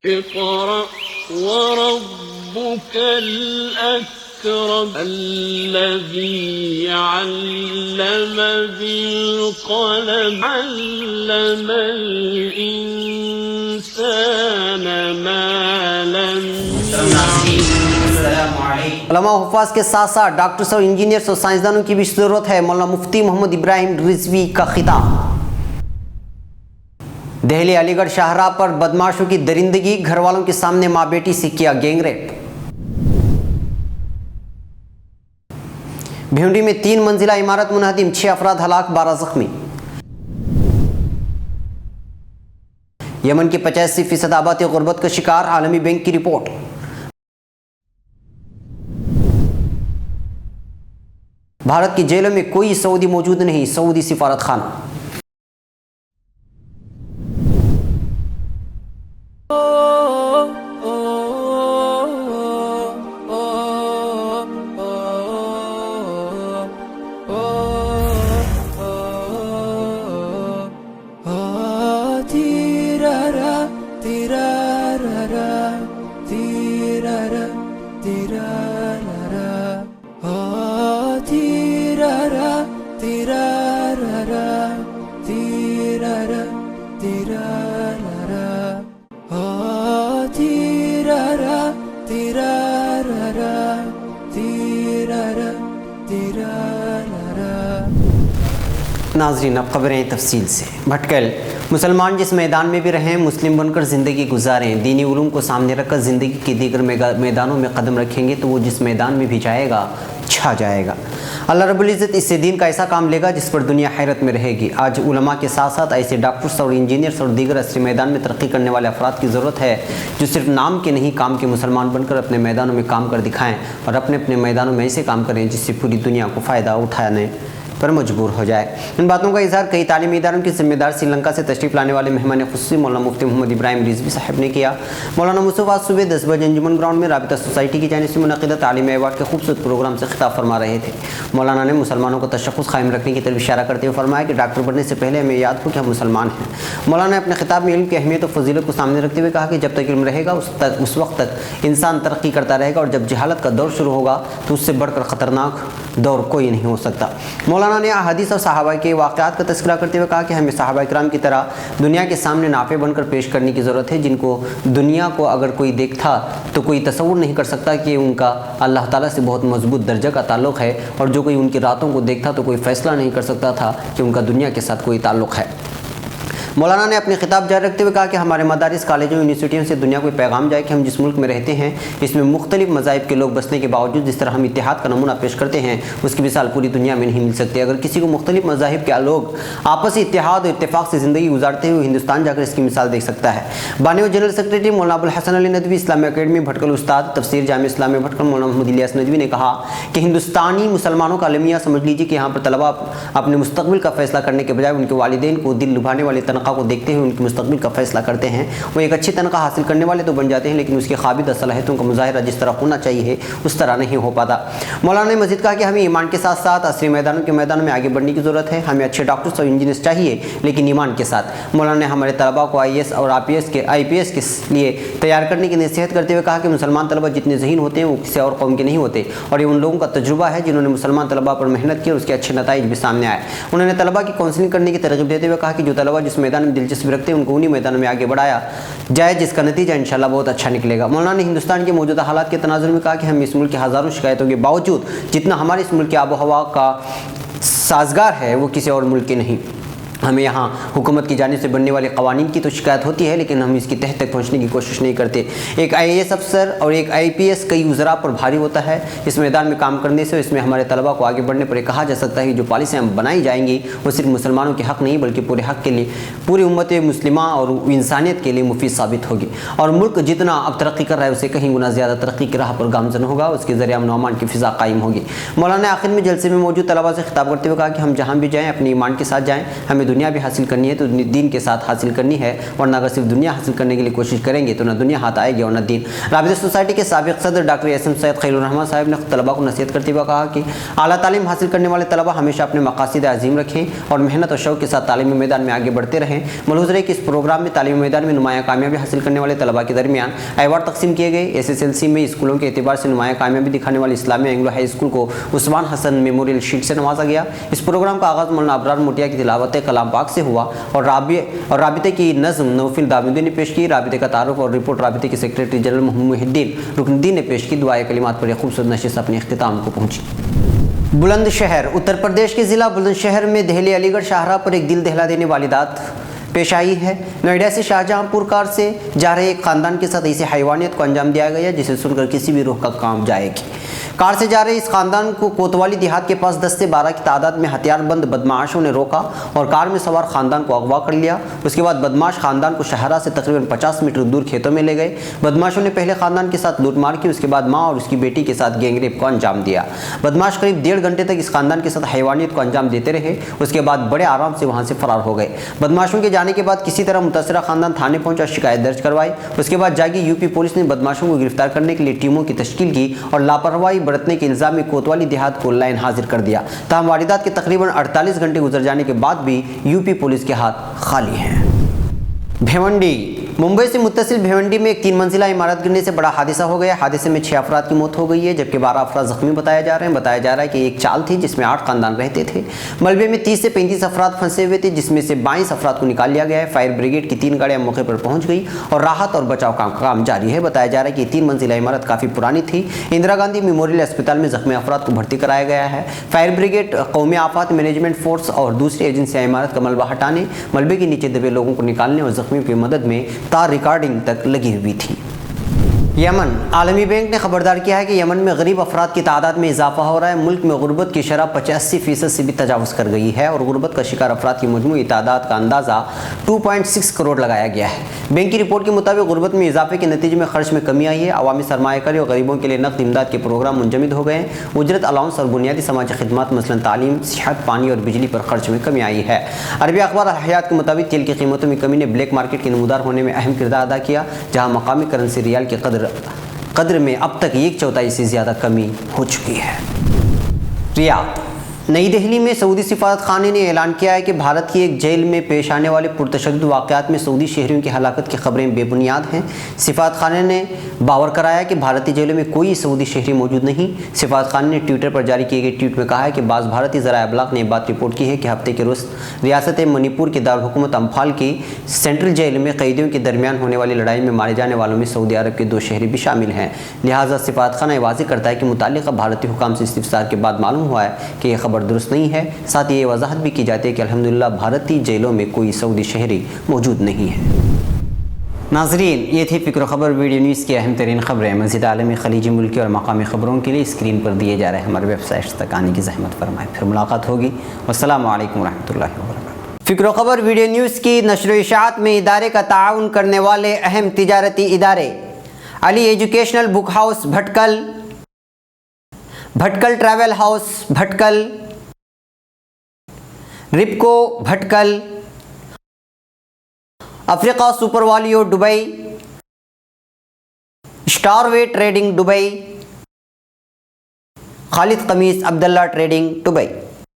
اقرأ وربك الأكرم الذي علم بالقلم علم الإنسان ما لم علماء و حفاظ کے ساتھ ساتھ ڈاکٹرز اور انجینئرز اور سائنسدانوں کی بھی ضرورت ہے۔ مولانا مفتی محمد ابراہیم رضوی کا خطاب۔ دہلی علی گڑھ شاہراہ پر بدماشوں کی درندگی، گھر والوں کے سامنے ماں بیٹی سے کیا گینگ ریپ۔ بھیونڈی میں 3 منزلہ عمارت منہدم، 6 افراد ہلاک، 12 زخمی۔ یمن کے 85% آبادی غربت کا شکار، عالمی بینک کی رپورٹ۔ بھارت کی جیلوں میں کوئی سعودی موجود نہیں، سعودی سفارت خانہ۔ ناظرین، اب خبریں تفصیل سے۔ بھٹکل مسلمان جس میدان میں بھی رہیں مسلم بن کر زندگی گزاریں، دینی علوم کو سامنے رکھ کر زندگی کے دیگر میدانوں میں قدم رکھیں گے تو وہ جس میدان میں بھی جائے گا چھا جائے گا۔ اللہ رب العزت اس سے دین کا ایسا کام لے گا جس پر دنیا حیرت میں رہے گی۔ آج علماء کے ساتھ ساتھ ایسے ڈاکٹرز اور انجینئرز اور دیگر عصری میدان میں ترقی کرنے والے افراد کی ضرورت ہے جو صرف نام کے نہیں کام کے مسلمان بن کر اپنے میدانوں میں کام کر دکھائیں اور اپنے میدانوں میں ایسے کام کریں جس سے پوری دنیا کو فائدہ اٹھانے پر مجبور ہو جائے۔ ان باتوں کا اظہار کئی تعلیمی اداروں کے ذمہ دار سری لنکا سے تشریف لانے والے مہمان خصوصی مولانا مفتی محمد ابراہیم رضوی صاحب نے کیا۔ مولانا مصطفیٰ آج صبح 10 بجے انجمن گراؤنڈ میں رابطہ سوسائٹی کی جانب سے منعقدہ تعلیمی ایوارڈ کے خوبصورت پروگرام سے خطاب فرما رہے تھے۔ مولانا نے مسلمانوں کو تشخص قائم رکھنے کی طرف اشارہ کرتے ہوئے فرمایا کہ ڈاکٹر بننے سے پہلے ہمیں یاد ہو کہ ہم مسلمان ہیں۔ مولانا نے اپنے خطاب میں علم کی اہمیت و فضیلت کو سامنے رکھتے ہوئے کہا کہ جب تک علم رہے گا اس وقت تک انسان ترقی کرتا رہے گا، اور جب جہالت کا دور شروع ہوگا تو اس سے بڑھ کر خطرناک دور کوئی نہیں ہو سکتا۔ مولانا نے احادیث اور صحابہ کے واقعات کا تذکرہ کرتے ہوئے کہا کہ ہمیں صحابہ کرام کی طرح دنیا کے سامنے نافع بن کر پیش کرنے کی ضرورت ہے، جن کو دنیا کو اگر کوئی دیکھتا تو کوئی تصور نہیں کر سکتا کہ ان کا اللہ تعالیٰ سے بہت مضبوط درجہ کا تعلق ہے، اور جو کوئی ان کی راتوں کو دیکھتا تو کوئی فیصلہ نہیں کر سکتا تھا کہ ان کا دنیا کے ساتھ کوئی تعلق ہے۔ مولانا نے اپنے خطاب جاری رکھتے ہوئے کہا کہ ہمارے مدارس، کالجوں، یونیورسٹیوں سے دنیا کو پیغام جائے کہ ہم جس ملک میں رہتے ہیں اس میں مختلف مذاہب کے لوگ بسنے کے باوجود جس طرح ہم اتحاد کا نمونہ پیش کرتے ہیں اس کی مثال پوری دنیا میں نہیں مل سکتی۔ اگر کسی کو مختلف مذاہب کے لوگ آپسی اتحاد اور اتفاق سے زندگی گزارتے ہوئے ہندوستان جا کر اس کی مثال دیکھ سکتا ہے۔ بانی و جنرل سیکرٹری مولانا ابوالحسن علی ندوی اسلامی اکیڈمی بھٹکل، استاد تفسیر جامعہ اسلامیہ بھٹکل مولانا محمد الیاس ندوی نے کہا کہ ہندوستانی مسلمانوں کا المیہ سمجھ لیجیے کہ یہاں پر طلباء اپنے مستقبل کا فیصلہ کرنے کے بجائے ان کے والدین کو دل لبھانے والی تنخواہ کو دیکھتے ہوئے ان کے مستقبل کا فیصلہ کرتے ہیں۔ وہ ایک اچھی تنخواہ حاصل کرنے والے تو بن جاتے ہیں لیکن اس کی قابل صلاحیتوں کا مظاہرہ جس طرح ہونا چاہیے اس طرح نہیں ہو پاتا۔ مولانا نے مزید کہا کہ ہمیں ایمان کے ساتھ ساتھ عصری میدانوں میں آگے بڑھنے کی ضرورت ہے۔ ہمیں اچھے ڈاکٹرز اور انجینئرز چاہیے لیکن ایمان کے ساتھ۔ مولانا نے ہمارے طلباء کو IAS اور RPS کے لیے تیار کرنے کی نصیحت کرتے ہوئے کہا کہ مسلمان طلباء جتنے ذہین ہوتے ہیں وہ کسی اور قوم کے نہیں ہوتے، اور یہ ان لوگوں کا تجربہ ہے جنہوں نے مسلمان طلباء پر محنت کی اور اس کے اچھے نتائج بھی سامنے آئے۔ انہوں نے طلباء کی کونسلنگ کرنے کی ترغیب دیتے ہوئے کہا کہ جو طلباء جس میدان میں دلچسپی رکھتے ہیں ان کو انہی میدانوں میں آگے بڑھایا جائے جس کا نتیجہ انشاءاللہ بہت اچھا نکلے گا۔ مولانا نے ہندوستان کے موجودہ حالات کے تناظر میں کہا کہ ہم اس ملک کی ہزاروں شکایتوں کے باوجود جتنا ہمارے اس ملک کی آب و ہوا کا سازگار ہے وہ کسی اور ملک کے نہیں۔ ہمیں یہاں حکومت کی جانب سے بننے والے قوانین کی تو شکایت ہوتی ہے لیکن ہم اس کی تہ تک پہنچنے کی کوشش نہیں کرتے۔ ایک IAS افسر اور ایک IPS کئی وزراء پر بھاری ہوتا ہے۔ اس میدان میں کام کرنے سے اس میں ہمارے طلباء کو آگے بڑھنے پر یہ کہا جا سکتا ہے کہ جو پالیسیاں بنائی جائیں گی وہ صرف مسلمانوں کے حق نہیں بلکہ پورے حق کے لیے، پوری امت مسلمہ اور انسانیت کے لیے مفید ثابت ہوگی، اور ملک جتنا اب ترقی کر رہا ہے اسے کہیں گنا زیادہ ترقی کی راہ پر گامزن ہوگا، اس کے ذریعے امن و امان کی فضا قائم ہوگی۔ مولانا نے آخر میں جلسے میں موجود طلباء سے خطاب کرتے ہوئے کہا کہ ہم جہاں بھی جائیں اپنے ایمان کے ساتھ جائیں، ہمیں دنیا بھی حاصل کرنی ہے تو دین کے ساتھ حاصل کرنی ہے، ورنہ اگر صرف دنیا حاصل کرنے کے لیے کوشش کریں گے تو نہ دنیا ہاتھ آئے گی اور نہ دین۔ رابطہ سوسائٹی کے سابق صدر ڈاکٹر اسم سید خلیل الرحمن صاحب نے طلباء کو نصیحت کرتے ہوئے کہا کہ اعلیٰ تعلیم حاصل کرنے والے طلباء ہمیشہ اپنے مقاصد عظیم رکھیں اور محنت اور شوق کے ساتھ تعلیمی میدان میں آگے بڑھتے رہیں۔ ملحوظ ہے کہ اس پروگرام میں تعلیمی میدان میں نمایاں کامیابی حاصل کرنے والے طلباء کے درمیان ایوارڈ تقسیم کیے گئے۔ SSLC میں اسکولوں کے اعتبار سے نمایاں کامیابی دکھانے والے اسلامیہ اینگلو ہائی اسکول کو عثمان حسن میموریل شیٹ سے نوازا گیا۔ اس پروگرام کا آغاز مولانا ابرار موٹیا کی تلاوت کلام پاک سے ہوا اور رابطے کی نظم نوفل دامودی نے پیش کی۔ رابطے کا تعارف اور رپورٹ رابطے کے سیکریٹری جنرل محمد محی الدین رکن الدین نے پیش کی۔ دعائے کلمات پر یہ خوبصورت نشست اپنے اختتام کو پہنچی۔ بلند شہر اتر پردیش کے ضلع بلند شہر میں دہلی علی گڑھ شاہراہ پر ایک دل دہلا دینے واردات پیش آئی ہے۔ نوئیڈا سے شاہجہاں پور کار سے جا رہے ایک خاندان کے ساتھ ایسی حیوانیت کو انجام دیا گیا جسے سن کر کسی بھی روح کا کام جائے گی۔ کار سے جا رہے اس خاندان کو کوتوالی دیہات کے پاس 10 سے 12 کی تعداد میں ہتھیار بند بدمعاشوں نے روکا اور کار میں سوار خاندان کو اغوا کر لیا۔ اس کے بعد بدمعاش خاندان کو شاہراہ سے تقریباً 50 میٹر دور کھیتوں میں لے گئے۔ بدمعاشوں نے پہلے خاندان کے ساتھ لوٹ مار کی، اس کے بعد ماں اور اس کی بیٹی کے ساتھ گینگ ریپ کو انجام دیا۔ بدمعاش قریب 1.5 گھنٹے تک اس خاندان کے ساتھ حیوانیت کو انجام دیتے رہے، اس کے بعد بڑے آرام سے وہاں سے فرار ہو گئے۔ بدمعاشوں کے جانے کے بعد کسی طرح متاثرہ خاندان تھانے پہنچا، شکایت درج کروائی۔ اس کے بعد جاگی یوپی پولیس نے بدمعاشوں کو گرفتار کرنے کے لیے ٹیموں کی تشکیل کی اور لاپرواہی برتنے کے الزام میں کوتوالی دیہات کو لائن حاضر کر دیا۔ تاہم واردات کے تقریباً 48 گھنٹے گزر جانے کے بعد بھی یوپی پولیس کے ہاتھ خالی ہیں۔ بھیونڈی ممبئی سے متصل بھیونڈی میں ایک 3 منزلہ عمارت گرنے سے بڑا حادثہ ہو گیا۔ حادثے میں 6 افراد کی موت ہو گئی ہے جبکہ 12 افراد زخمی بتایا جا رہا ہے کہ ایک چال تھی جس میں 8 خاندان رہتے تھے۔ ملبے میں 30 سے 35 افراد پھنسے ہوئے تھے جس میں سے 22 افراد کو نکال لیا گیا ہے۔ فائر بریگیڈ کی 3 گاڑیاں موقع پر پہنچ گئی اور راحت اور بچاؤ کا کام جاری ہے۔ بتایا جا رہا ہے کہ یہ 3 منزلہ عمارت کافی پرانی تھی۔ اندرا گاندھی میموریل اسپتال میں زخمی افراد کو بھرتی کرایا گیا ہے۔ فائر بریگیڈ، قومی آفات مینجمنٹ فورس اور دوسری ایجنسیاں عمارت کا ملبہ ہٹانے، ملبے کے نیچے دبے لوگوں کو نکالنے اور زخمیوں کی مدد میں تار ریکارڈنگ تک لگی ہوئی تھی۔ یمن عالمی بینک نے خبردار کیا ہے کہ یمن میں غریب افراد کی تعداد میں اضافہ ہو رہا ہے۔ ملک میں غربت کی شرح 85% سے بھی تجاوز کر گئی ہے اور غربت کا شکار افراد کی مجموعی تعداد کا اندازہ 2.6 کروڑ لگایا گیا ہے۔ بینک کی رپورٹ کے مطابق غربت میں اضافے کے نتیجے میں خرچ میں کمی آئی ہے۔ عوامی سرمایہ کاری اور غریبوں کے لیے نقد امداد کے پروگرام منجمد ہو گئے ہیں۔ اجرت، الاؤنس اور بنیادی سماجی خدمات مثلاً تعلیم، صحت، پانی اور بجلی پر خرچ میں کمی آئی ہے۔ عربی اخبار الحیات کے مطابق تیل کی قیمتوں میں کمی نے بلیک مارکیٹ کے نمودار ہونے میں اہم کردار ادا کیا، جہاں مقامی کرنسی ریال کی قدر میں اب تک 1/4 سے زیادہ کمی ہو چکی ہے۔ ریاض نئی دہلی میں سعودی سفارت خانے نے اعلان کیا ہے کہ بھارت کی ایک جیل میں پیش آنے والے پرتشدد واقعات میں سعودی شہریوں کی ہلاکت کی خبریں بے بنیاد ہیں۔ سفارت خانے نے باور کرایا کہ بھارتی جیلوں میں کوئی سعودی شہری موجود نہیں۔ سفارت خانے نے ٹویٹر پر جاری کیے گئے ٹویٹ میں کہا ہے کہ بعض بھارتی ذرائع ابلاغ نے یہ بات رپورٹ کی ہے کہ ہفتے کے روز ریاست منی پور کے دارالحکومت امپھال کی سینٹرل جیل میں قیدیوں کے درمیان ہونے والی لڑائی میں مارے جانے والوں میں سعودی عرب کے 2 شہری بھی شامل ہیں۔ لہٰذا سفارت خانہ واضح کرتا ہے کہ متعلقہ بھارتی حکام سے استفسار کے بعد معلوم ہوا ہے کہ یہ خبر درست نہیں ہے۔ ساتھ یہ وضاحت بھی کی جاتی ہے کہ الحمدللہ بھارتی جیلوں میں کوئی سعودی شہری موجود نہیں ہے۔ ناظرین، یہ تھی فکر و خبر ویڈیو نیوز کی اہم ترین خبریں۔ مزید عالمی، خلیجی، ملکی اور مقامی خبروں کے لیے اسکرین پر دیے جا رہے ہمارے ویب سائٹس تک آنے کی زحمت فرمائیں۔ پھر ملاقات ہوگی۔ والسلام علیکم ورحمۃ اللہ وبرکاتہ۔ فکر و خبر ویڈیو نیوز کی نشر و اشاعت میں ادارے کا تعاون کرنے والے اہم تجارتی ادارے: علی educational book house بھٹکل، بھٹکل travel house بھٹکل، رپکو بھٹکل، افریقہ سپر والیو دبئی، اسٹار وے ٹریڈنگ دبئی، خالد قمیص عبداللہ ٹریڈنگ دبئی۔